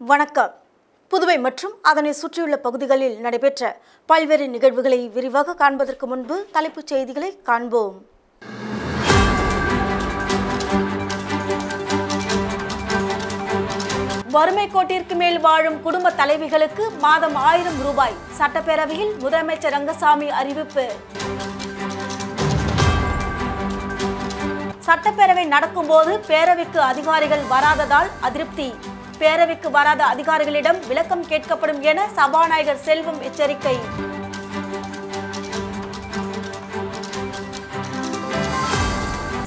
வணக்கம். புதுவை மற்றும் அதனை சுற்றியுள்ள பகுதிகளில் நடைபெற்ற பல்வேறு நிகழ்வுகளை விரிவாக காண்பதற்கு முன்பு தலைப்புச் செய்திகளை காண்போம். வறுமை கோட்டிற்கு மேல் வாழும் குடும்ப தலைவிகளுக்கு மாதம் 1000 ரூபாய் சட்டப்பேரவையில் முதலமைச்சர் ரங்கசாமி அறிவிப்பு. சட்டப்பேரவை நடக்கும்போது பேரவைக்கு அதிகாரிகள் வராததால் அதிருப்தி. பேரவைக்கு வராத அதிகாரிகளிடம் விளக்கம் கேட்கப்படும் என சபாநாயகர் செல்வம் எச்சரிக்கை.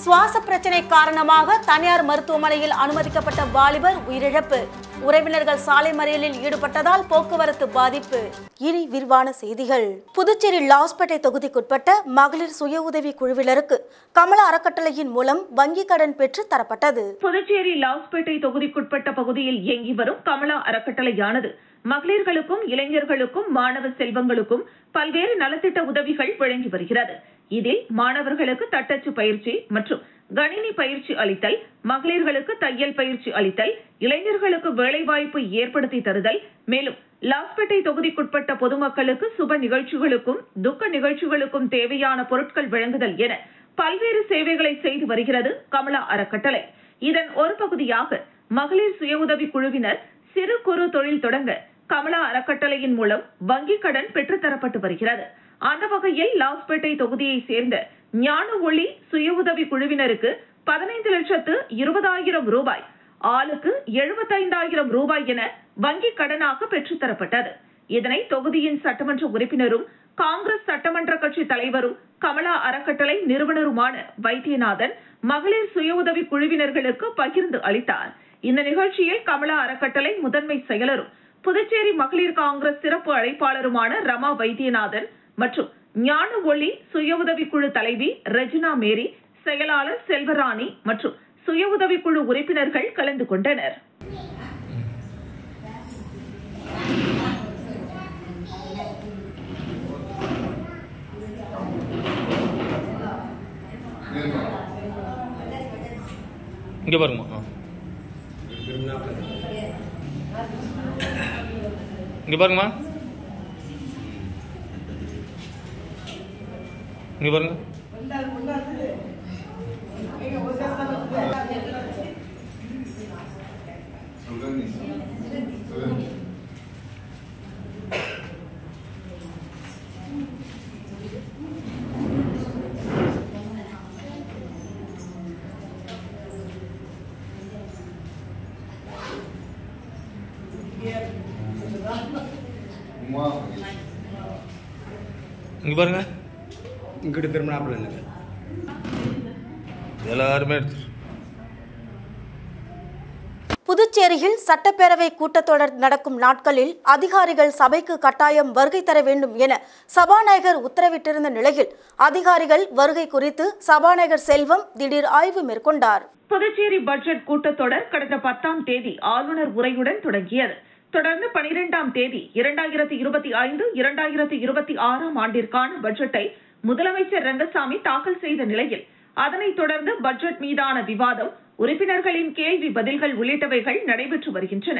சுவாச பிரச்சனை காரணமாக தனியார் மருத்துவமனையில் அனுமதிக்கப்பட்ட வாலிபர் உயிரிழப்பு. உறவினர்கள் சாலை மறியலில் ஈடுபட்டதால் போக்குவரத்து பாதிப்பு. இனி விரிவான செய்திகள். புதுச்சேரி லாஸ்பேட்டை தொகுதிக்குட்பட்ட மகளிர் சுய உதவி குழுவினருக்கு கமலா அறக்கட்டளையின் மூலம் வங்கி கடன் பெற்று தரப்பட்டது. புதுச்சேரி லாஸ்பேட்டை தொகுதிக்குட்பட்ட பகுதியில் இயங்கி வரும் கமலா அறக்கட்டளையானது மகளிர்களுக்கும் இளைஞர்களுக்கும் மாணவ செல்வங்களுக்கும் பல்வேறு நலத்திட்ட உதவிகள் வழங்கி வருகிறது. இதில் மாணவர்களுக்கு தட்டச்சு பயிற்சி மற்றும் கணினி பயிற்சி அளித்தல், மகளிர்களுக்கு தையல் பயிற்சி அளித்தல், இளைஞர்களுக்கு வேலைவாய்ப்பு ஏற்படுத்தி தருதல், மேலும் லாஸ்பேட்டை தொகுதிக்குட்பட்ட பொதுமக்களுக்கு சுப நிகழ்ச்சிகளுக்கும் துக்க நிகழ்ச்சிகளுக்கும் தேவையான பொருட்கள் வழங்குதல் என பல்வேறு சேவைகளை செய்து வருகிறது கமலா அறக்கட்டளை. இதன் ஒரு பகுதியாக மகளிர் சுய உதவி குழுவினர் சிறு குறு தொழில் தொடங்க கமலா அறக்கட்டளையின் மூலம் வங்கிக் கடன் பெற்றுத்தரப்பட்டு வருகிறது. அந்த வகையில் லாஸ்பேட்டை தொகுதியை சேர்ந்த ஞான ஒளி சுய உதவி குழுவினருக்கு 15,20,000 ரூபாய், ஆளுக்கு 75,000 ரூபாய் என வங்கிக் கடனாக பெற்றுத்தரப்பட்டது. இதனை தொகுதியின் சட்டமன்ற உறுப்பினரும் காங்கிரஸ் சட்டமன்ற கட்சி தலைவரும் கமலா அறக்கட்டளை நிறுவனருமான வைத்தியநாதன் மகளிர் சுய உதவி குழுவினர்களுக்கு பகிர்ந்து அளித்தார். இந்த நிகழ்ச்சியில் கமலா அறக்கட்டளை முதன்மை செயலரும் புதுச்சேரி மகளிர் காங்கிரஸ் சிறப்பு அழைப்பாளருமான ரமா வைத்தியநாதன் மற்றும் ஞான ஒளி சுய உதவி குழு தலைவி ரெஜினா மேரி, செயலாளர் செல்வராணி மற்றும் சுய உதவி குழு உறுப்பினர்கள் கலந்து கொண்டனர். இங்க பாருங்க, இங்க பாருங்கம்மா, இங்க பாருங்க. இங்க பாருங்க, இங்கிட்டு திரும்பினாப்புல எல்லாருமே எடுத்து. புதுச்சேரியில் சட்டப்பேரவை கூட்டத்தொடர் நடக்கும் நாட்களில் அதிகாரிகள் சபைக்கு கட்டாயம் வருகை தர வேண்டும் என சபாநாயகர் உத்தரவிட்டிருந்த நிலையில் அதிகாரிகள் வருகை குறித்து சபாநாயகர் செல்வம் திடீர் ஆய்வு மேற்கொண்டார். புதுச்சேரி பட்ஜெட் கூட்டத்தொடர் கடந்த 10ஆம் தேதி ஆளுநர் உரையுடன் தொடங்கியது. தொடர்ந்து 12ஆம் தேதி 2025-2026 ஆண்டிற்கான பட்ஜெட்டை முதலமைச்சர் ரங்கசாமி தாக்கல் செய்த நிலையில் அதனைத் தொடர்ந்து பட்ஜெட் மீதான விவாதம், உறுப்பினர்களின் கேள்வி பதில்கள் உள்ளிட்டவைகள் நடைபெற்று வருகின்றன.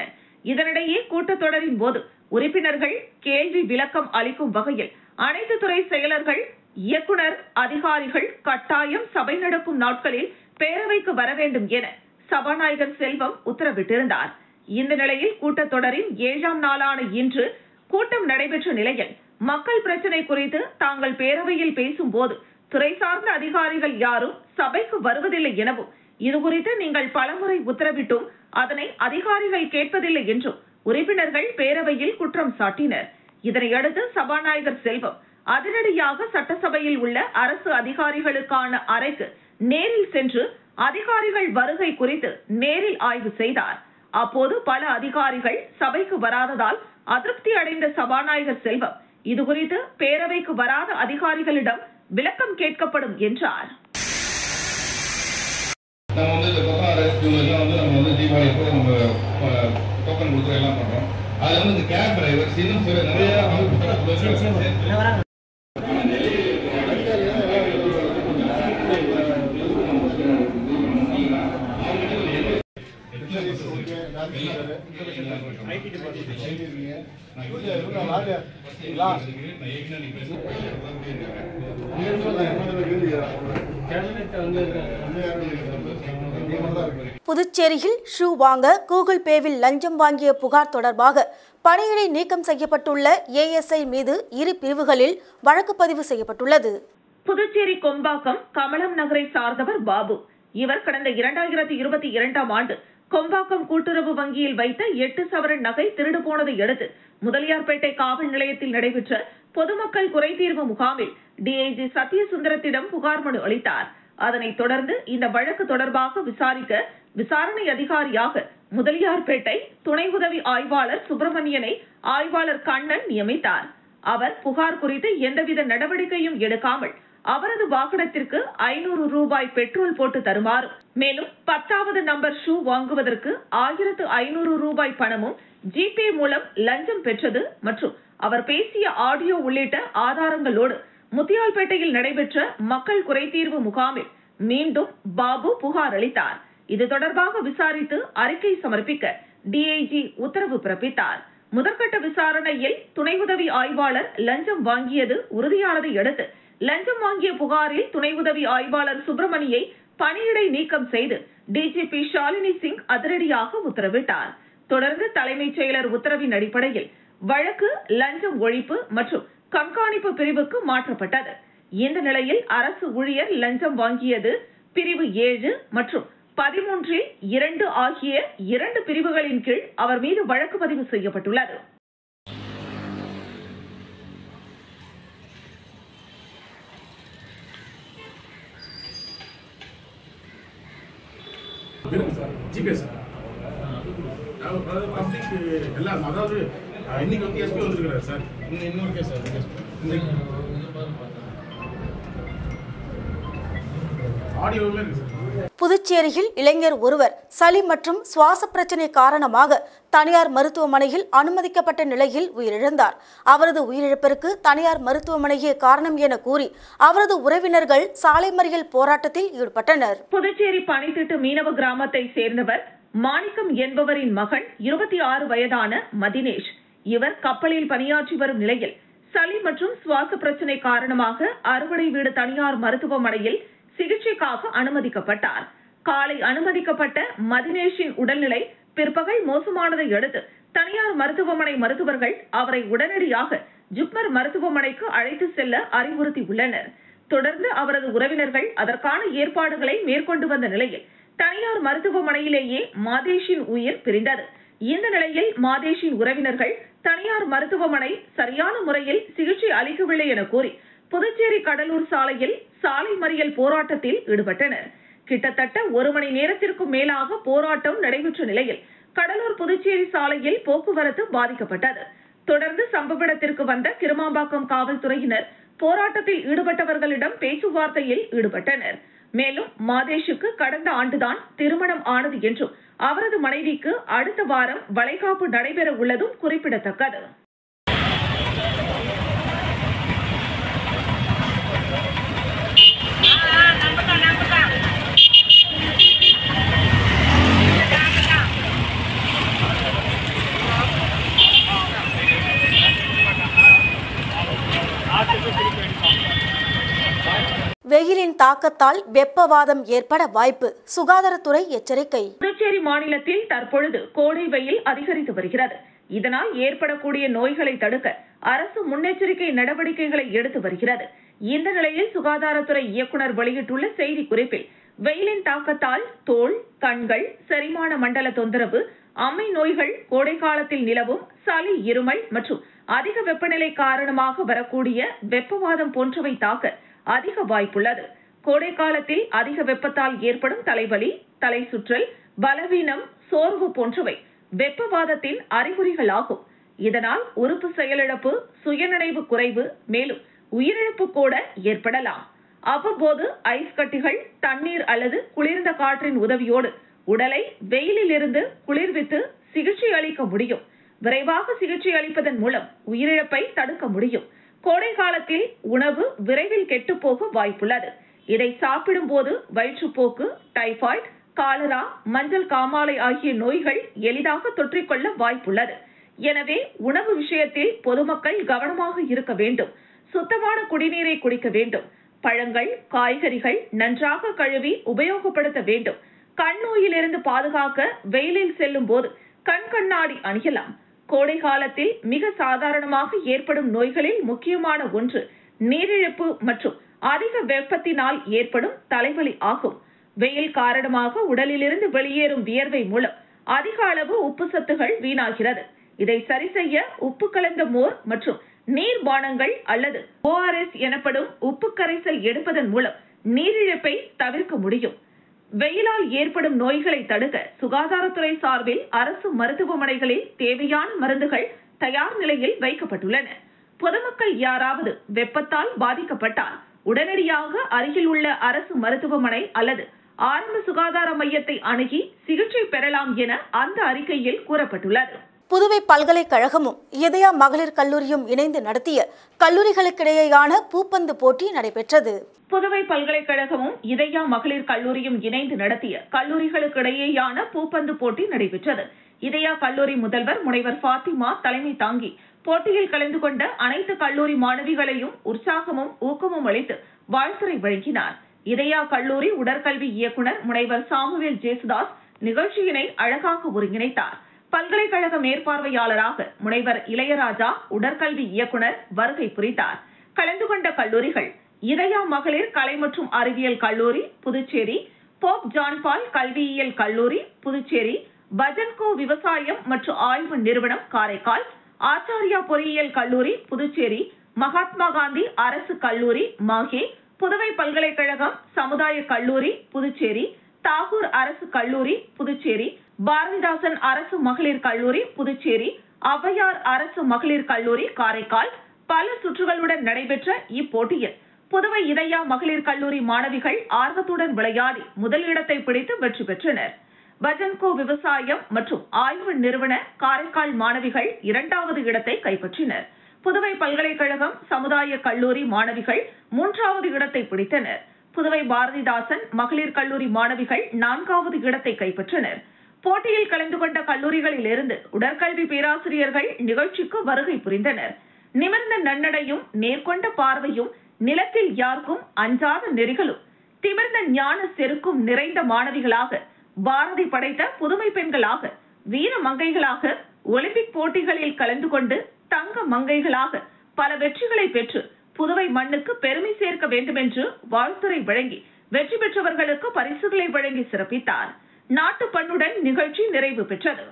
இதனிடையே கூட்டத்தொடரின் போது உறுப்பினர்கள் கேள்வி விளக்கம் அளிக்கும் வகையில் அனைத்து துறை செயலர்கள், இயக்குனர், அதிகாரிகள் கட்டாயம் சபை நடக்கும் நாட்களில் பேரவைக்கு வர வேண்டும் என சபாநாயகர் செல்வம் உத்தரவிட்டிருந்தார். இந்த நிலையில் கூட்டத்தொடரின் 7ஆம் நாளான இன்று கூட்டம் நடைபெற்ற நிலையில் மக்கள் பிரச்சினை குறித்து தாங்கள் பேரவையில் பேசும்போது துறை சார்ந்த அதிகாரிகள் யாரும் சபைக்கு வருவதில்லை எனவும், இதுகுறித்து நீங்கள் பலமுறை உத்தரவிட்டும் அதனை அதிகாரிகள் கேட்பதில்லை என்றும் உறுப்பினர்கள் பேரவையில் குற்றம் சாட்டினர். இதனையடுத்து சபாநாயகர் செல்வம் அதிரடியாக சட்டசபையில் உள்ள அரசு அதிகாரிகளுக்கான அறைக்கு நேரில் சென்று அதிகாரிகள் வருகை குறித்து நேரில் ஆய்வு செய்தார். அப்போது பல அதிகாரிகள் சபைக்கு வராததால் அதிருப்தி அடைந்த சபாநாயகர் செல்வம் இதுகுறித்து பேரவைக்கு வராத அதிகாரிகளிடம் விளக்கம் கேட்கப்படும் என்றார். புதுச்சேரியில் ஷூ வாங்க கூகுள் பேவில் லஞ்சம் வாங்கிய புகார் தொடர்பாக பணியிடை நீக்கம் செய்யப்பட்டுள்ள ஏஎஸ்ஐ மீது இரு பிரிவுகளில் வழக்கு பதிவு செய்யப்பட்டுள்ளது. புதுச்சேரி கொம்பாக்கம் கமலம் நகரை சார்ந்தவர் பாபு. இவர் கடந்த 2022ஆம் ஆண்டு கொம்பாக்கம் கூட்டுறவு வங்கியில் வைத்த 8 சவரன் நகை திருடு போனதை அடுத்து முதலியார்பேட்டை காவல் நிலையத்தில் நடைபெற்ற பொதுமக்கள் குறைதீர்வு முகாமில் டிஐஜி சத்யசுந்தரத்திடம் புகார் மனு அளித்தார். அதனைத் தொடர்ந்து இந்த வழக்கு தொடர்பாக விசாரிக்க விசாரணை அதிகாரியாக முதலியார்பேட்டை துணை உதவி ஆய்வாளர் சுப்பிரமணியனை ஆய்வாளர் கண்ணன் நியமித்தார். அவர் புகார் குறித்து எந்தவித நடவடிக்கையும் எடுக்காமல் அவரது வாகனத்திற்கு 500 ரூபாய் பெட்ரோல் போட்டு தருமாறு, மேலும் 10வது நம்பர் ஷூ வாங்குவதற்கு 1500 ரூபாய் பணமும் ஜிபே மூலம் லஞ்சம் பெற்றது மற்றும் அவர் பேசிய ஆடியோ உள்ளிட்ட ஆதாரங்களோடு முத்தியால்பேட்டையில் நடைபெற்ற மக்கள் குறைதீர்வு முகாமில் மீண்டும் பாபு புகார் அளித்தார். இது தொடர்பாக விசாரித்து அறிக்கை சமர்ப்பிக்க டிஐஜி உத்தரவு பிறப்பித்தார். முதற்கட்ட விசாரணையில் துணை உதவி ஆய்வாளர் லஞ்சம் வாங்கியது உறுதியானதை அடுத்து லஞ்சம் வாங்கிய புகாரில் துணை உதவி ஆய்வாளர் சுப்பிரமணியை பணியிடை நீக்கம் செய்து டிஜிபி ஷாலினி சிங் அதிரடியாக உத்தரவிட்டார். தொடர்ந்து தலைமைச் செயலர் உத்தரவின் அடிப்படையில் வழக்கு லஞ்சம் ஒழிப்பு மற்றும் கண்காணிப்பு பிரிவுக்கு மாற்றப்பட்டது. இந்த நிலையில் அரசு ஊழியர் லஞ்சம் வாங்கியது பிரிவு 7 மற்றும் 13(2) ஆகிய 2 பிரிவுகளின் கீழ் அவர் மீது வழக்கு பதிவு செய்யப்பட்டுள்ளது. ஜிபே சார் பப்ளிக் எல்லாம், அதாவது இன்னைக்கு வந்து எஸ்பி வந்துருக்கிறார் சார். இன்னொரு கேஸ் ஆடியோவில் இருக்கு சார். புதுச்சேரியில் இளைஞர் ஒருவர் சளி மற்றும் சுவாச பிரச்சினை காரணமாக தனியார் மருத்துவமனையில் அனுமதிக்கப்பட்ட நிலையில் உயிரிழந்தார். அவரது உயிரிழப்பிற்கு தனியார் மருத்துவமனையே காரணம் என கூறி அவரது உறவினர்கள் சாலை மறியல் போராட்டத்தில் ஈடுபட்டனர். புதுச்சேரி பனித்திட்டு மீனவ கிராமத்தை சேர்ந்தவர் மாணிக்கம் என்பவரின் மகன் 26 வயதான மதினேஷ். இவர் கப்பலில் பணியாற்றி வரும் நிலையில் சளி மற்றும் சுவாச பிரச்சினை காரணமாக அறுவடை வீடு தனியார் மருத்துவமனையில் சிகிச்சைக்காக அனுமதிக்கப்பட்டார். காலை அனுமதிக்கப்பட்ட மதினேஷின் உடல்நிலை பிற்பகல் மோசமானதை அடுத்து தனியார் மருத்துவமனை மருத்துவர்கள் அவரை உடனடியாக ஜிப்மர் மருத்துவமனைக்கு அழைத்து செல்ல அறிவுறுத்தியுள்ளனர். தொடர்ந்து அவரது உறவினர்கள் அதற்கான ஏற்பாடுகளை மேற்கொண்டு வந்த நிலையில் தனியார் மருத்துவமனையிலேயே மாதேஷின் உயிர் பிரிந்தது. இந்த நிலையில் மாதேஷின் உறவினர்கள் தனியார் மருத்துவமனை சரியான முறையில் சிகிச்சை அளிக்கவில்லை என கூறி புதுச்சேரி கடலூர் சாலையில் சாலை மறியல் போராட்டத்தில் ஈடுபட்டனர். கிட்டத்தட்ட 1 மணி நேரத்திற்கும் மேலாக போராட்டம் நடைபெற்ற நிலையில் கடலூர் புதுச்சேரி சாலையில் போக்குவரத்து பாதிக்கப்பட்டது. தொடர்ந்து சம்பவ இடத்திற்கு வந்த கிருமாம்பாக்கம் காவல்துறையினர் போராட்டத்தில் ஈடுபட்டவர்களிடம் பேச்சுவார்த்தையில் ஈடுபட்டனர். மேலும் மாதேஷுக்கு கடந்த ஆண்டுதான் திருமணம் ஆனது என்றும் அவரது மனைவிக்கு அடுத்த வாரம் வளைகாப்பு நடைபெற உள்ளதும் குறிப்பிடத்தக்கது. வெயிலின் தாக்கத்தால் வெப்பவாதம் ஏற்பட வாய்ப்பு, சுகாதாரத்துறை எச்சரிக்கை. புதுச்சேரி மாநிலத்தில் தற்பொழுது கோடை வெயில் அதிகரித்து வருகிறது. இதனால் ஏற்படக்கூடிய நோய்களை தடுக்க அரசு முன்னெச்சரிக்கை நடவடிக்கைகளை எடுத்து வருகிறது. இந்த நிலையில் சுகாதாரத்துறை இயக்குநர் வெளியிட்டுள்ள செய்திக்குறிப்பில் வெயிலின் தாக்கத்தால் தோல், கண்கள், செரிமான மண்டல தொந்தரவு, அம்மை நோய்கள், கோடை காலத்தில் நிலவும் சளி, இருமல் மற்றும் அதிக வெப்பநிலை காரணமாக வரக்கூடிய வெப்பவாதம் போன்றவை தாக்க அதிக வாய்ப்புள்ளது. கோடை காலத்தில் அதிக வெப்பத்தால் ஏற்படும் தலைவலி, தலை சுற்றல், பலவீனம், சோர்வு போன்றவை வெப்பவாதத்தின் அறிகுறிகள் ஆகும். இதனால் உறுப்பு செயலிழப்பு, சுயநினைவு குறைவு, மேலும் உயிரிழப்பு கூட ஏற்படலாம். அவ்வப்போது ஐஸ் கட்டிகள், தண்ணீர் அல்லது குளிர்ந்த காற்றின் உதவியோடு உடலை வெயிலில் இருந்து குளிர்வித்து சிகிச்சை அளிக்க முடியும். விரைவாக சிகிச்சை அளிப்பதன் மூலம் உயிரிழப்பை தடுக்க முடியும். கோடை காலத்தில் உணவு விரைவில் கெட்டுப்போக வாய்ப்புள்ளது. இதை சாப்பிடும் போது வயிற்றுப்போக்கு, டைபாய்டு, காலரா, மஞ்சள் காமாலை ஆகிய நோய்கள் எளிதாக தொற்றிக்கொள்ள வாய்ப்புள்ளது. எனவே உணவு விஷயத்தில் பொதுமக்கள் கவனமாக இருக்க வேண்டும். சுத்தமான குடிநீரை குடிக்க வேண்டும். பழங்கள், காய்கறிகள் நன்றாக கழுவி உபயோகப்படுத்த வேண்டும். கண் நோயிலிருந்து பாதுகாக்க வெயிலில் செல்லும் போது கண் கண்ணாடி அணியலாம். கோடை காலத்தில் மிக சாதாரணமாக ஏற்படும் நோய்களில் முக்கியமான ஒன்று நீரிழப்பு மற்றும் அதிக வெப்பத்தினால் ஏற்படும் தலைவலி ஆகும். வெயில் காரணமாக உடலிலிருந்து வெளியேறும் வியர்வை மூலம் அதிக அளவு உப்பு சத்துகள் வீணாகிறது. இதை சரி செய்ய உப்பு கலந்த மோர் மற்றும் நீர்பானங்கள் அல்லது ORS எனப்படும் உப்பு கரைசல் எடுப்பதன் மூலம் நீரிழப்பை தவிர்க்க முடியும். வெயிலால் ஏற்படும் நோய்களை தடுக்க சுகாதாரத்துறை சார்பில் அரசு மருத்துவமனைகளில் தேவையான மருந்துகள் தயார் நிலையில் வைக்கப்பட்டுள்ளன. பொதுமக்கள் யாராவது வெப்பத்தால் பாதிக்கப்பட்டால் உடனடியாக அருகில் உள்ள அரசு மருத்துவமனை அல்லது ஆரம்ப சுகாதார மையத்தை அணுகி சிகிச்சை பெறலாம் என அந்த அறிக்கையில் கூறப்பட்டுள்ளது. புதுவை பல்கலைக்கழகமும் இதயா மகளிர் கல்லூரியும் இணைந்து நடத்திய கல்லூரிகளுக்கிடையேயான பூப்பந்து போட்டி நடைபெற்றது. புதுவை பல்கலைக்கழகமும் இதயா மகளிர் கல்லூரியும் இணைந்து நடத்திய கல்லூரிகளுக்கிடையேயான பூப்பந்து போட்டி நடைபெற்றது. இதயா கல்லூரி முதல்வர் முனைவர் ஃபாத்திமா தலைமை தாங்கி போட்டியில் கலந்து கொண்ட அனைத்து கல்லூரி மாணவிகளையும் உற்சாகமும் ஊக்கமும் அளித்து வாழ்த்துரை வழங்கினார். இதயா கல்லூரி உடற்கல்வி இயக்குனர் முனைவர் சாமுவேல் ஜேசுதாஸ் நிகழ்ச்சியினை அழகாக ஒருங்கிணைத்தார். பல்கலைக்கழக மேற்பார்வையாளராக முனைவர் இளையராஜா உடற்கல்வி இயக்குனர் வருகை புரிந்தார். கலந்து கொண்ட கல்லூரிகள் இதயா மகளிர் கலை மற்றும் அறிவியல் கல்லூரி புதுச்சேரி, போப் ஜான்பால் கல்வியியல் கல்லூரி புதுச்சேரி, பஜன்கோ விவசாயம் மற்றும் ஆய்வு நிறுவனம் காரைக்கால், ஆச்சாரியா பொறியியல் கல்லூரி புதுச்சேரி, மகாத்மா காந்தி அரசு கல்லூரி மாஹே, புதுவை பல்கலைக்கழகம் சமுதாய கல்லூரி புதுச்சேரி, தாகூர் அரசு கல்லூரி புதுச்சேரி, பாரதிதாசன் அரசு மகளிர் கல்லூரி புதுச்சேரி, ஔவையார் அரசு மகளிர் கல்லூரி காரைக்கால் பல சுற்றுகளுடன் நடைபெற்ற இப்போட்டியில் புதுவை இதயா மகளிர் கல்லூரி மாணவிகள் ஆர்வத்துடன் விளையாடி முதல் இடத்தை பிடித்து வெற்றி பெற்றனர். பஜன்கோ விவசாயம் மற்றும் ஆய்வு நிறுவன காரைக்கால் மாணவிகள் இரண்டாவது இடத்தை கைப்பற்றினர். புதுவை பல்கலைக்கழகம் சமுதாய கல்லூரி மாணவிகள் மூன்றாவது இடத்தை பிடித்தனர். புதுவை பாரதிதாசன் மகளிர் கல்லூரி மாணவிகள் நான்காவது இடத்தை கைப்பற்றினர். போட்டியில் கலந்து கொண்ட கல்லூரிகளில் இருந்து உடற்கல்வி பேராசிரியர்கள் நிகழ்ச்சிக்கு வருகை புரிந்தனர். நிமிர்ந்த நன்னடையும் நேர்கொண்ட பார்வையும் நிலத்தில் யாருக்கும் அஞ்சாத நெறிகளும் திமிர்ந்த ஞான செருக்கும் நிறைந்த மாணவிகளாக, பாரதி படைத்த புதுமை பெண்களாக, வீர மங்கைகளாக, ஒலிம்பிக் போட்டிகளில் கலந்து கொண்டு தங்க மங்கைகளாக பல வெற்றிகளை பெற்று புதுவை மண்ணுக்கு பெருமை சேர்க்க வேண்டும் என்று வாழ்த்துரை வழங்கி வெற்றி பெற்றவர்களுக்கு பரிசுகளை வழங்கி சிறப்பித்தார். நாட்டு பண்ணுடன் நிகழ்ச்சி நிறைவு பெற்றது.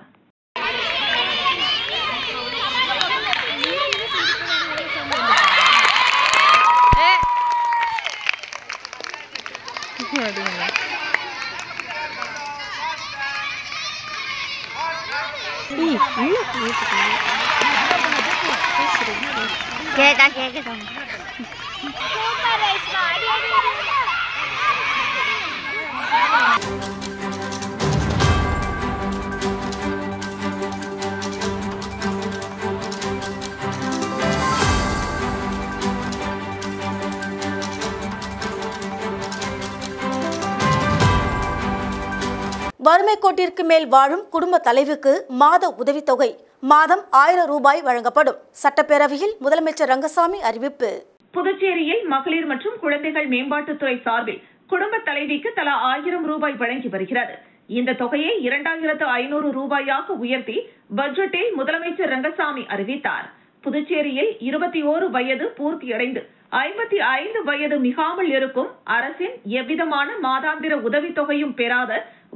வறுமை கோட்டிற்கு மேல் வாழும் குடும்ப தலைவிக்கு மாத உதவித்தொகை மாதம் 1000 ரூபாய் வழங்கப்படும். சட்டப்பேரவையில் முதலமைச்சர் ரங்கசாமி அறிவிப்பு. புதுச்சேரியில் மகளிர் மற்றும் குழந்தைகள் மேம்பாட்டுத்துறை சார்பில் குடும்ப தலைவிக்கு தலா 1000 ரூபாய் வழங்கி வருகிறது. இந்த தொகையை 2500 ரூபாயாக உயர்த்தி பட்ஜெட்டில் முதலமைச்சர் ரங்கசாமி அறிவித்தார். புதுச்சேரியில் 21 வயது பூர்த்தியடைந்து 55 வயது மிகாமல் இருக்கும் அரசின் எவ்விதமான மாதாந்திர உதவித்தொகையும் பெறாத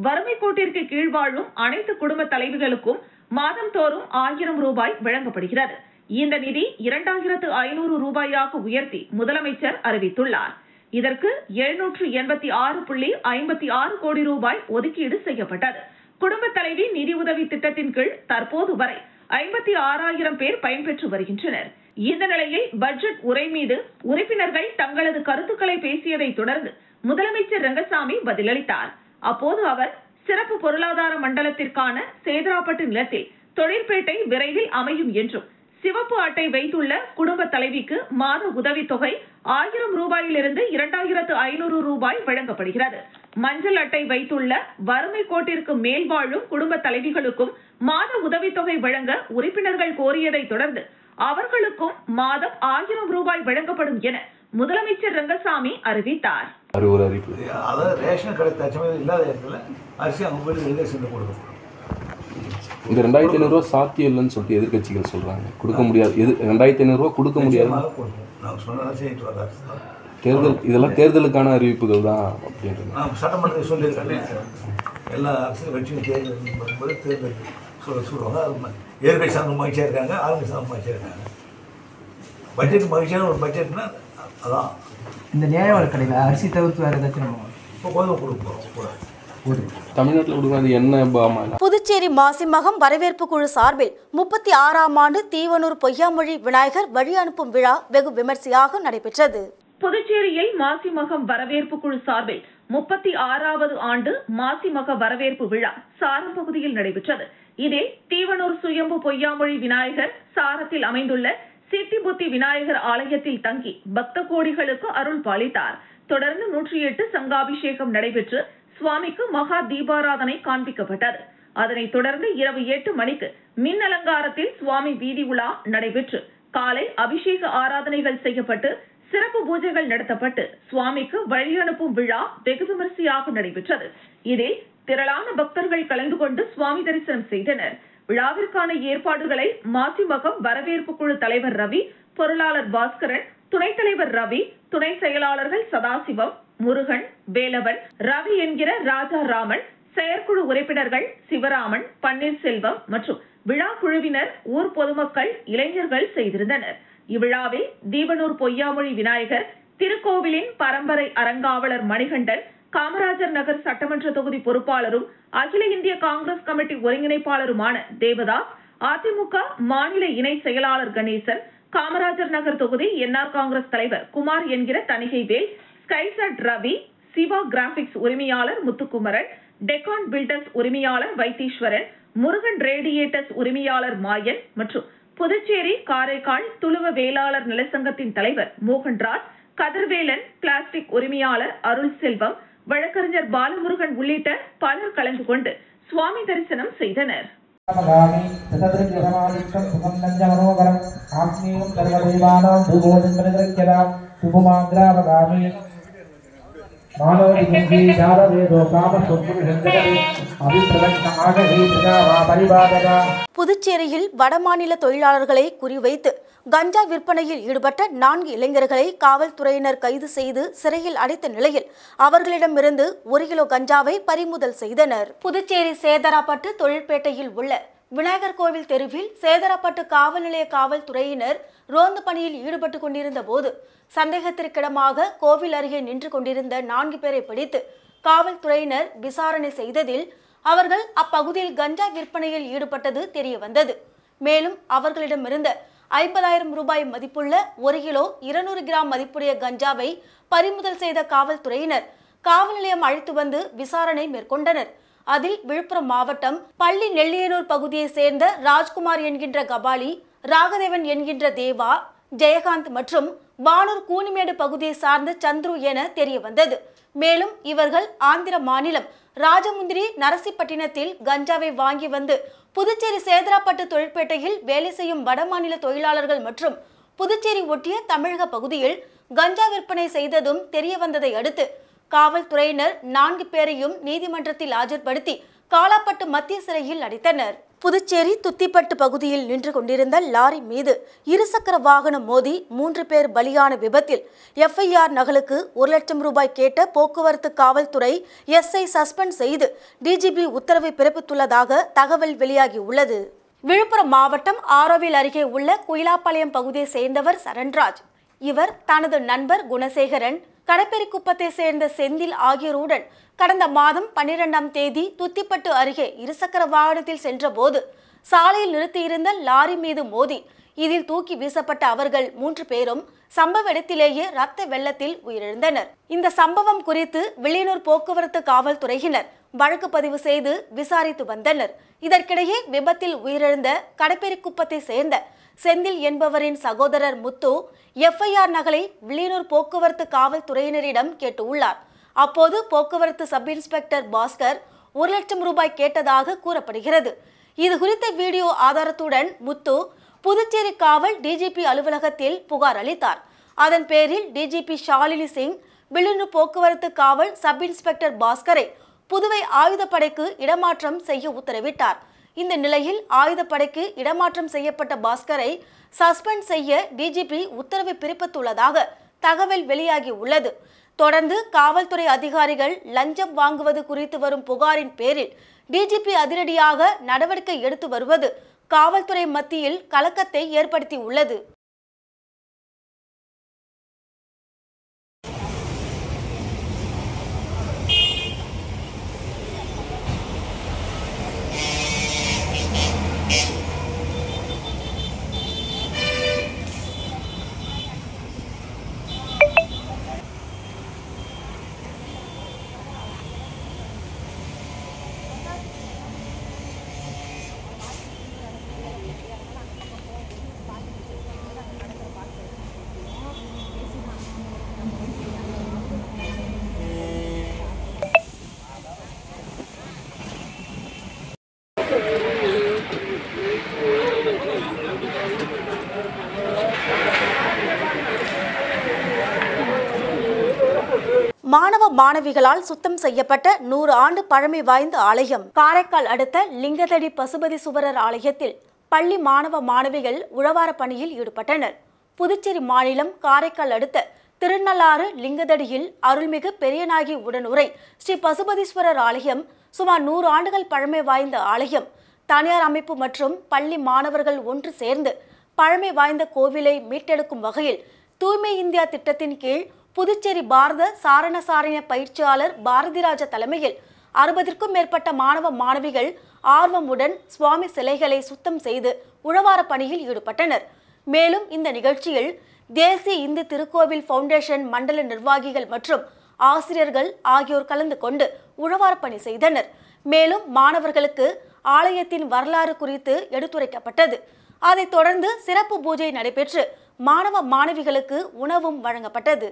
வறுமை கோட்டிற்கு கீழ் வாழும் அனைத்து குடும்ப தலைவிகளுக்கும் மாதந்தோறும் 1000 ரூபாய் வழங்கப்படுகிறது. இந்த நிதி 2500 ரூபாயாக உயர்த்தி முதலமைச்சர் அறிவித்துள்ளார். இதற்கு 786.56 கோடி ரூபாய் ஒதுக்கீடு செய்யப்பட்டது. குடும்ப தலைவி நிதி உதவி திட்டத்தின் கீழ் தற்போது வரை 56,000 பேர் பயன்பெற்று வருகின்றனர். இந்த நிலையில் பட்ஜெட் உரை மீது உறுப்பினர்கள் தங்களது கருத்துக்களை பேசியதை தொடர்ந்து முதலமைச்சர் ரங்கசாமி பதிலளித்தார். அப்போது அவர் சிறப்பு பொருளாதார மண்டலத்திற்கான சேதராப்பட்டு நிலத்தில் தொழிற்பேட்டை விரைவில் அமையும் என்றும் சிவப்பு அட்டை வைத்துள்ள குடும்ப தலைவிக்கு மாத உதவித்தொகை 1000 ரூபாயிலிருந்து 2500 ரூபாய் வழங்கப்படுகிறது. மஞ்சள் அட்டை வைத்துள்ள வறுமை கோட்டிற்கு மேல் வாழும் குடும்ப தலைவிகளுக்கும் மாத உதவித்தொகை வழங்க உறுப்பினர்கள் கோரியதை தொடர்ந்து அவர்களுக்கும் மாதம் 1000 ரூபாய் வழங்கப்படும் என முதலமைச்சர் ரங்கசாமி அறிவித்தார். ரேஷன் கடை தச்சமே இல்லாத இடத்துல அரிசி அவங்க போய் வெளியே சென்று கொடுக்கப்படும். இந்த 2500 ரூபா சாத்தியம் இல்லைன்னு சொல்லிட்டு எதிர்கட்சிகள் சொல்றாங்க. கொடுக்க முடியாது. 2500 ரூபா கொடுக்க முடியாது. தேர்தல் இதெல்லாம் தேர்தலுக்கான அறிவிப்புகள் தான் அப்படின்றது. சட்டமன்றத்தில் சொல்லியிருக்கேன். எல்லா அரசு கட்சியும் தேர்தல் தேர்தல் சொல்லுவாங்க. அது எதிர்கட்சி சார்ந்த மகிழ்ச்சியாக இருக்காங்க, ஆளுங்கட்சி சார்ந்த மகிழ்ச்சியாக இருக்காங்க. பட்ஜெட் மகிழ்ச்சியான ஒரு பட்ஜெட்னா அதான். இந்த நியாய விலைக் கடையில் அரிசி தவிர்த்து வேறு ஏதாச்சும் இப்போ கோதுமை கொடுப்போம். தமிழ்நாட்டில் கொடுக்காது என்ன? புதுச்சேரி மாசிமகம் வரவேற்பு குழு சார்பில் 36ஆம் ஆண்டு தீவனூர் பொய்யாமொழி விநாயகர் வழி அனுப்பும் விழா வெகு விமர்சையாக நடைபெற்றது. புதுச்சேரியில் மாசிமகம் வரவேற்பு குழு சார்பில் 36வது ஆண்டு மாசிமக வரவேற்பு விழா சாரம் பகுதியில் நடைபெற்றது. இதில் தீவனூர் சுயம்பு பொய்யாமொழி விநாயகர் சாரத்தில் அமைந்துள்ள சிட்டிபுத்தி விநாயகர் ஆலயத்தில் தங்கி பக்த கோடிகளுக்கு அருள் பாலித்தார். தொடர்ந்து 108 சங்காபிஷேகம் நடைபெற்று சுவாமிக்கு மகா தீபாராதனை காண்பிக்கப்பட்டது. அதனைத் தொடர்ந்து இரவு 8 மணிக்கு மின் அலங்காரத்தில் சுவாமி வீதி உலா நடைபெற்று காலை அபிஷேக ஆராதனைகள் செய்யப்பட்டு சிறப்பு பூஜைகள் நடத்தப்பட்டு சுவாமிக்கு வழி அனுப்பும் விழா வெகு விமரிசையாக நடைபெற்றது. இதில் திரளான பக்தர்கள் கலந்து கொண்டு சுவாமி தரிசனம் செய்தனர். விழாவிற்கான ஏற்பாடுகளை மாசிமகம் வரவேற்பு குழு தலைவர் ரவி, பொருளாளர் பாஸ்கரன், துணைத் தலைவர் ரவி, துணை செயலாளர்கள் சதாசிவம், முருகன், வேலவன், ரவி என்கிற ராஜாராமன், செயற்குழு உறுப்பினர்கள் சிவராமன், பன்னீர்செல்வம் மற்றும் விழா குழுவினர், ஊர் பொதுமக்கள், இளைஞர்கள் செய்திருந்தனர். இவ்விழாவில் தீவனூர் பொய்யாமொழி விநாயகர் திருக்கோவிலின் பரம்பரை அறங்காவலர் மணிகண்டன், காமராஜர் நகர் சட்டமன்ற தொகுதி பொறுப்பாளரும் அகில இந்திய காங்கிரஸ் கமிட்டி ஒருங்கிணைப்பாளருமான தேவதாஸ், அதிமுக மாநில இணை செயலாளர் கணேசன், காமராஜர் நகர் தொகுதி என்ஆர் காங்கிரஸ் தலைவர் குமார் என்கிற தணிகைவேல், ஸ்கைசட் ரவி, சிவா கிராபிக்ஸ் உரிமையாளர் முத்துக்குமரன், டெக்கான் பில்டர்ஸ் உரிமையாளர் வைத்தீஸ்வரன், முருகன் ரேடியேட்டர்ஸ் உரிமையாளர் மாயன் மற்றும் புதுச்சேரி காரைக்கால் துளுவ வேளாளர் நலசங்கத்தின் தலைவர் மோகன்ராஜ், கதிர்வேலன் பிளாஸ்டிக் உரிமையாளர் அருள் செல்வம், வழக்கறிஞர் பாலமுருகன் உள்ளிட்ட பலர் கலந்து கொண்டு சுவாமி தரிசனம் செய்தனர். புதுச்சேரியில் வடமாநில தொழிலாளர்களை குறிவைத்து கஞ்சா விற்பனையில் ஈடுபட்ட 4 இளைஞர்களை காவல்துறையினர் கைது செய்து சிறையில் அடைத்த நிலையில் அவர்களிடமிருந்து 1 கிலோ கஞ்சாவை பறிமுதல் செய்தனர். புதுச்சேரி சேதராப்பட்டு தொழிற்பேட்டையில் உள்ள விநாயகர் கோவில் தெருவில் சேதராப்பட்டு காவல் நிலைய காவல்துறையினர் ரோந்து பணியில் ஈடுபட்டு கொண்டிருந்த போது சந்தேகத்திற்கிடமாக கோவில் அருகே நின்று கொண்டிருந்த 4 பேரை பிடித்து காவல்துறையினர் விசாரணை செய்ததில் அவர்கள் அப்பகுதியில் கஞ்சா விற்பனையில் ஈடுபட்டது தெரிய வந்தது. மேலும் அவர்களிடமிருந்த 50,000 ரூபாய் மதிப்புள்ள 1 கிலோ 200 கிராம் மதிப்புடைய கஞ்சாவை பறிமுதல் செய்த காவல்துறையினர் காவல் நிலையம் அழைத்து வந்து விசாரணை மேற்கொண்டனர். அதில் விழுப்புரம் மாவட்டம் பள்ளி நெல்லியனூர் பகுதியை சேர்ந்த ராஜ்குமார் என்கின்ற கபாலி, ராகதேவன் என்கின்ற தேவா, ஜெயகாந்த் மற்றும் வானூர் கூனிமேடு பகுதியை சார்ந்த சந்துரு என தெரிய வந்தது. மேலும் இவர்கள் ஆந்திர மாநிலம் ராஜமுந்திரி நரசிப்பட்டினத்தில் கஞ்சாவை வாங்கி வந்து புதுச்சேரி சேதராப்பட்டு தொழிற்பேட்டையில் வேலை செய்யும் வடமாநில தொழிலாளர்கள் மற்றும் புதுச்சேரி ஒட்டிய தமிழக பகுதியில் கஞ்சா விற்பனை செய்ததும் தெரிய வந்ததை அடுத்து காவல்துறையினர் 4 பேரையும் நீதிமன்றத்தில் ஆஜர்படுத்தி காலாப்பட்டு மத்திய சிறையில் அடைத்தனர். புதுச்சேரி துத்திப்பட்டு பகுதியில் நின்று கொண்டிருந்த லாரி மீது இருசக்கர வாகனம் மோதி 3 பேர் பலியான விபத்தில் FIR நகலுக்கு 1 லட்சம் ரூபாய் கேட்ட போக்குவரத்து காவல்துறை SI சஸ்பெண்ட் செய்து DGP உத்தரவை பிறப்பித்துள்ளதாக தகவல் வெளியாகியுள்ளது. விழுப்புரம் மாவட்டம் ஆரோவில் அருகே உள்ள குயிலாப்பாளையம் பகுதியை சேர்ந்தவர் சரண்ராஜ். இவர் தனது நண்பர் குணசேகரன், கடப்பேரிக்குப்பத்தை சேர்ந்த செந்தில் ஆகியோருடன் கடந்த மாதம் 12ஆம் தேதி துத்திப்பட்டு அருகே இருசக்கர வாகனத்தில் சென்றபோது சாலையில் நிறுத்தியிருந்த லாரி மீது மோதி இதில் தூக்கி வீசப்பட்ட அவர்கள் 3 பேரும் சம்பவ இடத்திலேயே ரத்த வெள்ளத்தில் உயிரிழந்தனர். இந்த சம்பவம் குறித்து வில்லியனூர் போக்குவரத்து காவல்துறையினர் வழக்கு பதிவு செய்து விசாரித்து வந்தனர். இதற்கிடையே விபத்தில் உயிரிழந்த கடப்பேரிக்குப்பத்தை சேர்ந்த செந்தில் என்பவரின் சகோதரர் முத்து FIR நகலை வில்லியனூர் போக்குவரத்து காவல்துறையினரிடம் கேட்டுள்ளார். அப்போது போக்குவரத்து சப் இன்ஸ்பெக்டர் பாஸ்கர் 1 லட்சம் ரூபாய் கேட்டதாக கூறப்படுகிறது. இது குறித்த வீடியோ ஆதாரத்துடன் முத்து புதுச்சேரி காவல் டிஜிபி அலுவலகத்தில் புகார் அளித்தார். அதன் பேரில் டிஜிபி ஷாலினி சிங் விழுந்து போக்குவரத்து காவல் சப் இன்ஸ்பெக்டர் பாஸ்கரை புதுவை ஆயுதப்படைக்கு இடமாற்றம் செய்ய உத்தரவிட்டார். இந்த நிலையில் ஆயுதப்படைக்கு இடமாற்றம் செய்யப்பட்ட பாஸ்கரை சஸ்பெண்ட் செய்ய டிஜிபி உத்தரவு பிறப்பித்துள்ளதாக தகவல் வெளியாகி உள்ளது. தொடர்ந்து காவல்துறை அதிகாரிகள் லஞ்சம் வாங்குவது குறித்து வரும் புகாரின் பேரில் டிஜிபி அதிரடியாக நடவடிக்கை எடுத்து வருவது காவல்துறை மத்தியில் கலக்கத்தை ஏற்படுத்தி உள்ளது. மாணவ மாணவிகளால் சுத்தம் செய்யப்பட்ட 100 ஆண்டு பழமை வாய்ந்த ஆலயம். காரைக்கால் அடுத்த லிங்கதடி பசுபதீஸ்வரர் ஆலயத்தில் பள்ளி மாணவ மாணவிகள் உழவார பணியில் ஈடுபட்டனர். புதுச்சேரி மாநிலம் காரைக்கால் அடுத்த திருநள்ளாறு லிங்கதடியில் அருள்மிகு பெரியநாயகி உடனுரை ஸ்ரீ பசுபதீஸ்வரர் ஆலயம் சுமார் 100 ஆண்டுகள் பழமை வாய்ந்த ஆலயம். தனியார் அமைப்பு மற்றும் பள்ளி மாணவர்கள் ஒன்று சேர்ந்து பழமை வாய்ந்த கோவிலை மீட்டெடுக்கும் வகையில் தூய்மை இந்தியா திட்டத்தின் கீழ் புதுச்சேரி பாரத சாரணசாரணிய பயிற்சியாளர் பாரதிராஜ தலைமையில் 60க்கும் மேற்பட்ட மாணவ மாணவிகள் ஆர்வமுடன் சுவாமி சிலைகளை சுத்தம் செய்து உழவார பணியில் ஈடுபட்டனர். மேலும் இந்த நிகழ்ச்சியில் தேசிய இந்து திருக்கோவில் ஃபவுண்டேஷன் மண்டல நிர்வாகிகள் மற்றும் ஆசிரியர்கள் ஆகியோர் கலந்து கொண்டு உழவார பணி செய்தனர். மேலும் மாணவர்களுக்கு ஆலயத்தின் வரலாறு குறித்து எடுத்துரைக்கப்பட்டது. அதைத் தொடர்ந்து சிறப்பு பூஜை நடைபெற்று மாணவ மாணவிகளுக்கு உணவும் வழங்கப்பட்டது.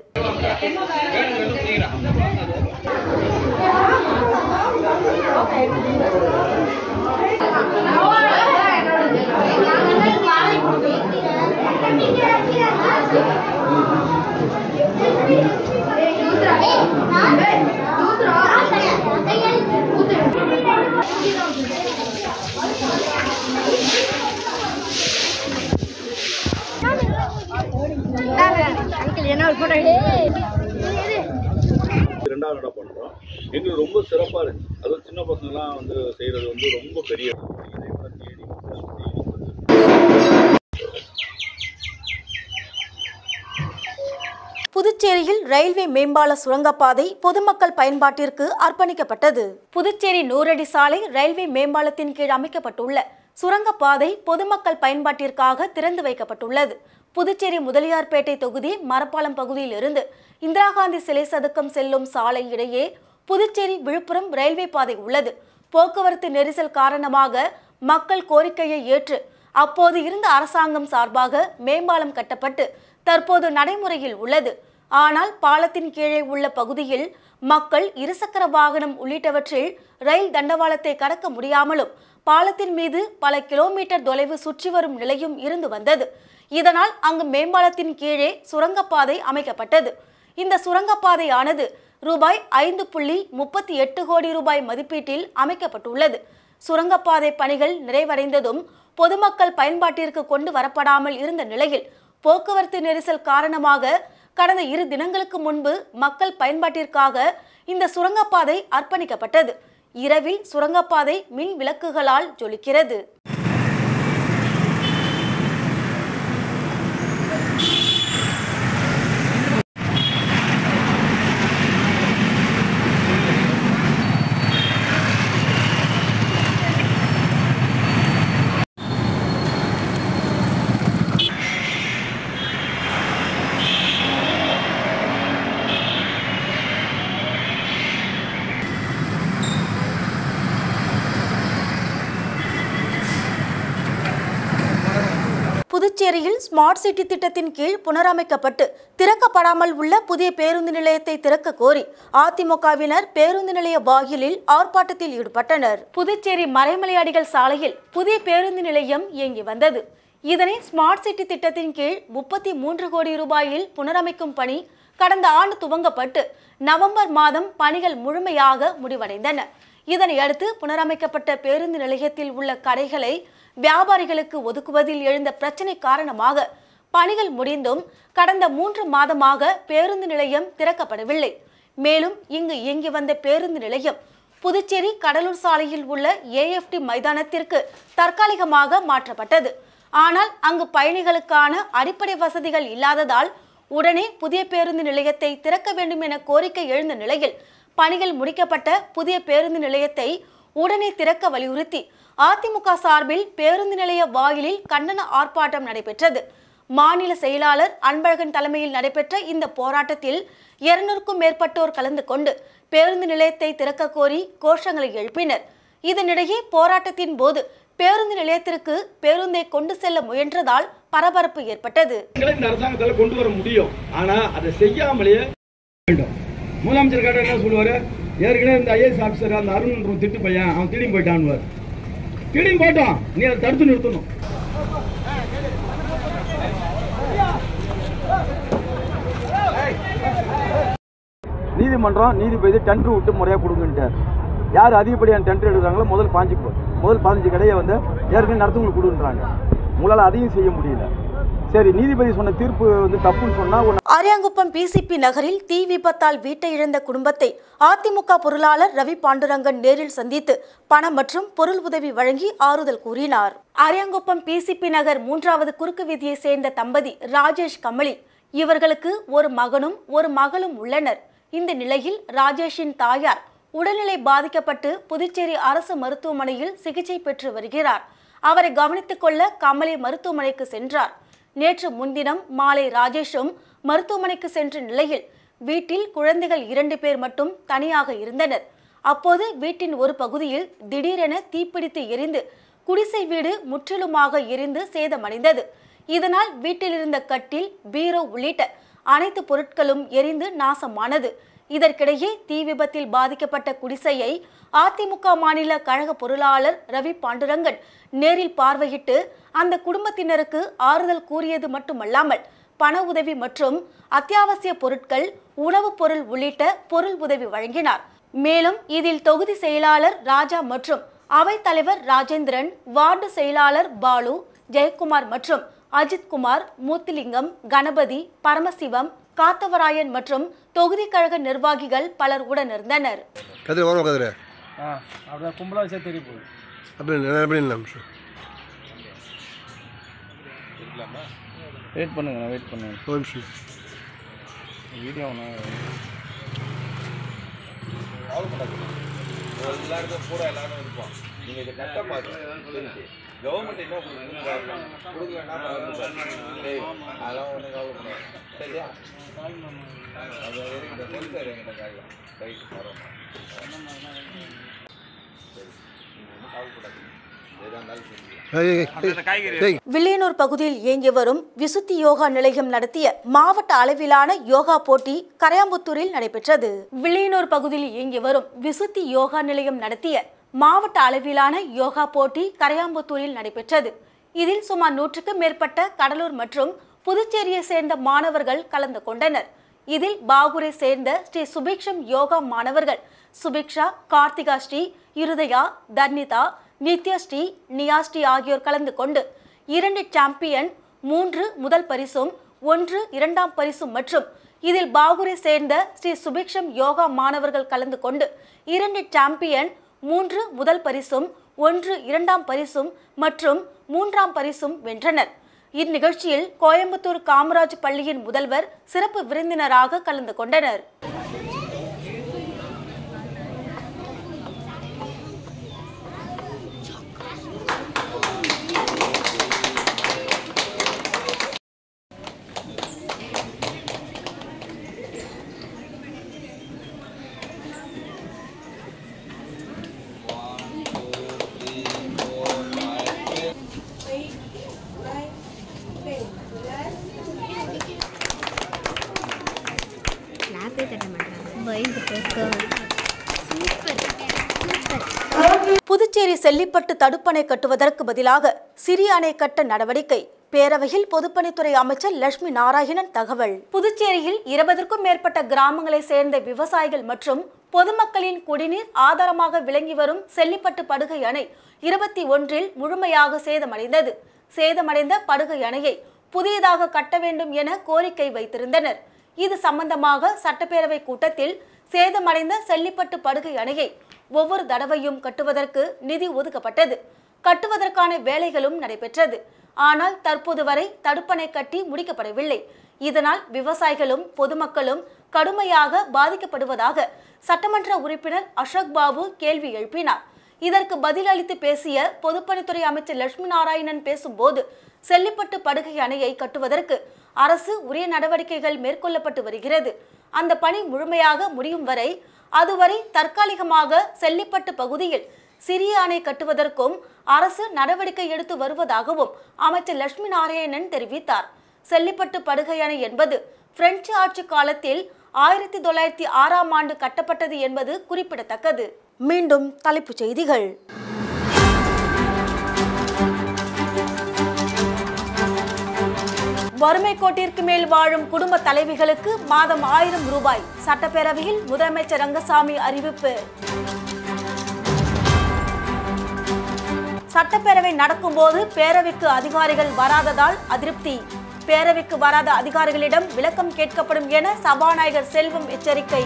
இரண்டாவது இடம் பண்றோம். எங்களுக்கு ரொம்ப சிறப்பா இருக்கு. அதுவும் சின்ன பசங்கலாம் வந்து செய்யறது வந்து ரொம்ப பெரிய புதுச்சேரியில் ரயில்வே மேம்பால சுரங்கப்பாதை பொதுமக்கள் பயன்பாட்டிற்கு அர்ப்பணிக்கப்பட்டது. புதுச்சேரி 100 அடி சாலை ரயில்வே மேம்பாலத்தின் கீழ் அமைக்கப்பட்டுள்ள சுரங்கப்பாதை பொதுமக்கள் பயன்பாட்டிற்காக திறந்து வைக்கப்பட்டுள்ளது. புதுச்சேரி முதலியார்பேட்டை தொகுதி மரப்பாலம் பகுதியில் இருந்து இந்திரா காந்தி சிலை சதுக்கம் செல்லும் சாலை இடையே புதுச்சேரி விழுப்புரம் ரயில்வே பாதை உள்ளது. போக்குவரத்து நெரிசல் காரணமாக மக்கள் கோரிக்கையை ஏற்று அப்போது இருந்த அரசாங்கம் சார்பாக மேம்பாலம் கட்டப்பட்டு தற்போது நடைமுறையில் உள்ளது. ஆனால் பாலத்தின் கீழே உள்ள பகுதியில் மக்கள் இருசக்கர வாகனம் உள்ளிட்டவற்றில் ரயில் தண்டவாளத்தை கடக்க முடியாமலும் பாலத்தின் மீது பல கிலோமீட்டர் தொலைவு சுற்றி வரும் நிலையும் இருந்து வந்தது. இதனால் அங்கு மேம்பாலத்தின் கீழே சுரங்கப்பாதை அமைக்கப்பட்டது. இந்த சுரங்கப்பாதையானது ரூபாய் 5.38 கோடி ரூபாய் மதிப்பீட்டில் அமைக்கப்பட்டுள்ளது. சுரங்கப்பாதை பணிகள் நிறைவடைந்ததும் பொதுமக்கள் பயன்பாட்டிற்கு கொண்டு வரப்படாமல் இருந்த நிலையில் போக்குவரத்து நெரிசல் காரணமாக கடந்த 2 தினங்களுக்கு முன்பு மக்கள் பயன்பாட்டிற்காக இந்த சுரங்கப்பாதை அர்ப்பணிக்கப்பட்டது. இரவில் சுரங்கப்பாதை மின் விளக்குகளால் ஜொலிக்கிறது. புதுச்சேரியில் ஸ்மார்ட் சிட்டி திட்டத்தின் கீழ் புனரமைக்கப்பட்டு திறக்கப்படாமல் உள்ள புதிய பேருந்து நிலையத்தை திறக்க கோரி அதிமுகவினர் பேருந்து நிலைய வாயிலில் ஆர்ப்பாட்டத்தில் ஈடுபட்டனர். புதுச்சேரி மறைமலையடிகள் சாலையில் புதிய பேருந்து நிலையம் இயங்கி வந்தது. இதனை ஸ்மார்ட் சிட்டி திட்டத்தின் கீழ் 33 கோடி ரூபாயில் புனரமைக்கும் பணி கடந்த ஆண்டு துவங்கப்பட்டு நவம்பர் மாதம் பணிகள் முழுமையாக முடிவடைந்தன. இதனையடுத்து புனரமைக்கப்பட்ட பேருந்து நிலையத்தில் உள்ள கடைகளை வியாபாரிகளுக்கு ஒதுக்குவதில் எழுந்த பிரச்சினை காரணமாக பணிகள் முடிந்தும் கடந்த 3 மாதமாக பேருந்து நிலையம் திறக்கப்படவில்லை. மேலும் இங்கு இயங்கி வந்த பேருந்து நிலையம் புதுச்சேரி கடலூர் சாலையில் உள்ள AFT மைதானத்திற்கு தற்காலிகமாக மாற்றப்பட்டது. ஆனால் அங்கு பயணிகளுக்கான அடிப்படை வசதிகள் இல்லாததால் உடனே புதிய பேருந்து நிலையத்தை திறக்க வேண்டும் என கோரிக்கை எழுந்த நிலையில் பணிகள் முடிக்கப்பட்ட புதிய பேருந்து நிலையத்தை உடனே திறக்க வலியுறுத்தி அதிமுக சார்பில் பேருந்து நிலைய வாயிலில் கண்டன ஆர்ப்பாட்டம் நடைபெற்றது. மாநில செயலாளர் அன்பழகன் தலைமையில் நடைபெற்ற இந்த போராட்டத்தில் 200க்கும் மேற்பட்டோர் கலந்து கொண்டு பேருந்து நிலையத்தை திறக்க கோரி கோஷங்களை எழுப்பினர். இதனிடையே போராட்டத்தின் போது பேருந்து நிலையத்திற்கு பேருந்தை கொண்டு செல்ல முயன்றதால் பரபரப்பு ஏற்பட்டது. இந்த அரசாங்கத்தால் கொண்டு வர முடியும், ஆனா அதை செய்யாமலேயே முதலமைச்சர் கேட்ட என்ன சொல்லுவாரு, ஏற்கனவே இந்த IAS ஆபீசர் அந்த அருண் திட்டு பையன் அவன் திரும்பி போயிட்டான், திரும்பி போட்டோம், நீ அதை தடுத்து நிறுத்தணும். நீதிமன்றம் நீதிபதி டெண்டர் விட்டு முறையா கொடுங்கன்ட்டார். யார் அதிகப்படியான டெண்டர் எடுக்கிறாங்களோ முதல் 15 கடையை வந்து ஏற்கனவே நடத்துவங்களுக்கு கொடுன்றாங்க. உங்களால் அதையும் செய்ய முடியல. சரி, நீதிபதி சொன்ன தீர்ப்பு வந்து தப்புன்னு சொன்னா. அரியாங்குப்பம் PCP நகரில் தீ விபத்தால் வீட்டை இழந்த குடும்பத்தை அதிமுக பொருளாளர் ரவி பாண்டுரங்கன் நேரில் சந்தித்து பணம் மற்றும் பொருள் உதவி வழங்கி ஆறுதல் கூறினார். அரியாங்குப்பம் PCP நகர் 3வது குறுக்கு வீதியை சேர்ந்த தம்பதி ராஜேஷ் கமலி. இவர்களுக்கு ஒரு மகனும் ஒரு மகளும் உள்ளனர். இந்த நிலையில் ராஜேஷின் தாயார் உடல்நிலை பாதிக்கப்பட்டு புதுச்சேரி அரசு மருத்துவமனையில் சிகிச்சை பெற்று வருகிறார். அவரை கவனித்துக் கொள்ள கமலி மருத்துவமனைக்கு சென்றார். நேற்று முன்தினம் மாலை ராஜேஷும் மருத்துவமனைக்கு சென்ற நிலையில் வீட்டில் குழந்தைகள் 2 பேர் மட்டும் தனியாக இருந்தனர். அப்போது வீட்டின் ஒரு பகுதியில் திடீரென தீப்பிடித்து எரிந்து குடிசை வீடு முற்றிலுமாக எரிந்து சேதமடைந்தது. இதனால் வீட்டில் இருந்த கட்டில், பீரோ உள்ளிட்ட அனைத்து பொருட்களும் எரிந்து நாசமானது. இதற்கிடையே தீ விபத்தில் பாதிக்கப்பட்ட குடிசையை அதிமுக மாநில கழக பொருளாளர் ரவி பாண்டுரங்கன் நேரில் பார்வையிட்டு அந்த குடும்பத்தினருக்கு ஆறுதல் கூறியது மட்டுமல்லாமல் பண உதவி மற்றும் அத்தியாவசிய பொருட்கள், உணவுப் பொருள் உள்ளிட்ட பொருள் உதவி வழங்கினார். மேலும் இதில் தொகுதி செயலாளர் ராஜா மற்றும் அவைத் தலைவர் ராஜேந்திரன், வார்டு செயலாளர் பாலு, ஜெயக்குமார் மற்றும் அஜித்குமார், மூத்திலிங்கம், கணபதி, பரமசிவம், காத்தவராயன் மற்றும் தொகுதி கழக நிர்வாகிகள் பலர் உடனிருந்தனர். வெயிட் பண்ணுங்க. வீடியோ எல்லாருக்கும் கூட எல்லாரும் இருப்போம். நீங்க இதை கரெக்டாக பார்த்து கவர்மெண்ட் என்ன கொடுக்கலன்னா அதெல்லாம் ஒன்றும் கவலைப்படாது. சரியா? அது என்கிட்ட சொல்லிட்டாரு, என்கிட்ட காலையில் ரைட்டு பரவாயில்ல. சரி, நீங்கள் ஒன்றும் கவலைப்படாது. வில்லியனூர் பகுதியில் இயங்கி வரும் விசுத்தி யோகா நிலையம் நடத்திய மாவட்ட அளவிலான யோகா போட்டி கரையாம்புத்தூரில் நடைபெற்றது. வில்லியனூர் பகுதியில் இயங்கி வரும் விசுத்தி யோகா நிலையம் நடத்திய மாவட்ட அளவிலான யோகா போட்டி கரையாம்புத்தூரில் நடைபெற்றது. இதில் சுமார் 100க்கும் மேற்பட்ட கடலூர் மற்றும் புதுச்சேரியை சேர்ந்த மாணவர்கள் கலந்து கொண்டனர். இதில் பாகூரை சேர்ந்த ஸ்ரீ சுபிக்ஷம் யோகா மாணவர்கள் சுபிக்ஷா, கார்த்திகா ஸ்ரீ, இருதயா, தர்னிதா, நித்யஸ்ரீ, நியாஸ்ரீ ஆகியோர் கலந்து கொண்டு 2 சாம்பியன், 3 முதல் பரிசும் 1 இரண்டாம் பரிசும் மற்றும் இதில் பாகூரை சேர்ந்த ஸ்ரீ சுபிக்ஷம் யோகா மாணவர்கள் கலந்து கொண்டு 2 சாம்பியன், 3 முதல் பரிசும் 1 இரண்டாம் பரிசும் மற்றும் 3ஆம் பரிசும் வென்றனர். இந்நிகழ்ச்சியில் கோயம்புத்தூர் காமராஜ் பள்ளியின் முதல்வர் சிறப்பு விருந்தினராக கலந்து கொண்டனர். புதுச்சேரி செல்லிப்பட்டு தடுப்பணை கட்டுவதற்கு பதிலாக சிறிய அணை கட்ட நடவடிக்கை. பேரவையில் பொதுப்பணித்துறை அமைச்சர் லட்சுமி நாராயணன் தகவல். புதுச்சேரியில் 20க்கும் மேற்பட்ட கிராமங்களை சேர்ந்த விவசாயிகள் மற்றும் பொதுமக்களின் குடிநீர் ஆதாரமாக விளங்கி வரும் செல்லிப்பட்டு படுகை அணை 21இல் முழுமையாக சேதமடைந்தது. சேதமடைந்த படுகை அணையை புதியதாக கட்ட வேண்டும் என கோரிக்கை வைத்திருந்தனர். இது சம்பந்தமாக சட்டப்பேரவை கூட்டத்தில் சேதமடைந்த செல்லிப்பட்டு படுகை அணையை ஒவ்வொரு தடவையும் கட்டுவதற்கு நிதி ஒதுக்கப்பட்டது. கட்டுவதற்கான வேலைகளும் நடைபெற்றது. ஆனால் தற்போது வரை தடுப்பணை கட்டி முடிக்கப்படவில்லை. இதனால் விவசாயிகளும் பொதுமக்களும் கடுமையாக பாதிக்கப்படுவதாக சட்டமன்ற உறுப்பினர் அசோக் பாபு கேள்வி எழுப்பினார். இதற்கு பதிலளித்து பேசிய பொதுப்பணித்துறை அமைச்சர் லட்சுமி நாராயணன் பேசும்போது, செல்லிப்பட்டு படுகை அணையை கட்டுவதற்கு அரசு உரிய நடவடிக்கைகள் மேற்கொள்ளப்பட்டு வருகிறது. அந்த பணி முழுமையாக முடியும் வரை அதுவரை தற்காலிகமாக செல்லிப்பட்டு பகுதியில் சிறிய அணை கட்டுவதற்கும் அரசு நடவடிக்கை எடுத்து வருவதாகவும் அமைச்சர் லட்சுமி நாராயணன் தெரிவித்தார். செல்லிப்பட்டு படுகை அணை என்பது பிரெஞ்சு ஆட்சி காலத்தில் 1906ஆம் ஆண்டு கட்டப்பட்டது என்பது குறிப்பிடத்தக்கது. மீண்டும் தலைப்புச் செய்திகள். வறுமை கோட்டிற்கு மேல் வாழும் குடும்ப தலைவிகளுக்கு மாதம் 1000 ரூபாய். சட்டப்பேரவையில் முதலமைச்சர் ரங்கசாமி அறிவிப்பு. சட்டப்பேரவை நடக்கும்போது பேரவைக்கு அதிகாரிகள் வராததால் அதிருப்தி. பேரவைக்கு வராத அதிகாரிகளிடம் விளக்கம் கேட்கப்படும் என சபாநாயகர் செல்வம் எச்சரிக்கை.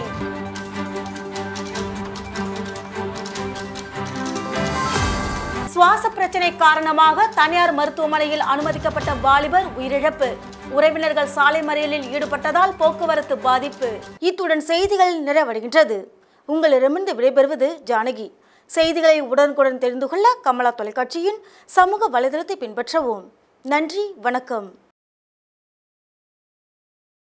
சுவாச பிரச்சனை காரணமாக தனியார் மருத்துவமனையில் அனுமதிக்கப்பட்ட வாலிபர் உயிரிழப்பு. உறவினர்கள் சாலை மறியலில் ஈடுபட்டதால் போக்குவரத்து பாதிப்பு. இத்துடன் செய்திகள் நிறைவடைகின்றது. உங்களிடமிருந்து விடைபெறுவது ஜானகி. செய்திகளை உடனுக்குடன் தெரிந்து கொள்ள கமலா தொலைக்காட்சியின் சமூக வலைதளத்தை பின்பற்றவும். நன்றி, வணக்கம்.